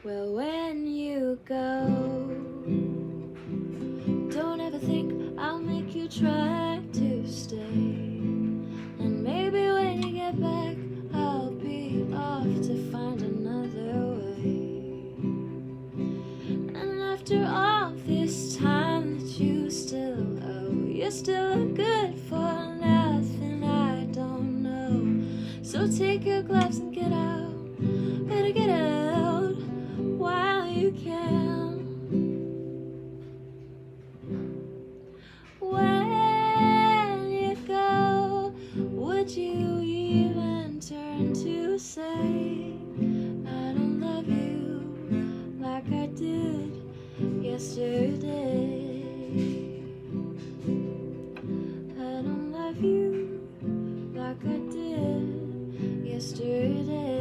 Well, when you go, don't ever think I'll make you try to stay. And maybe when you get back, I'll be off to find another way. And after all this time that you still owe, you're still good for nothing I don't know. So take your gloves and get out. Better get out while you can. When you go, would you even turn to say, I don't love you like I did yesterday? I don't love you like I did yesterday.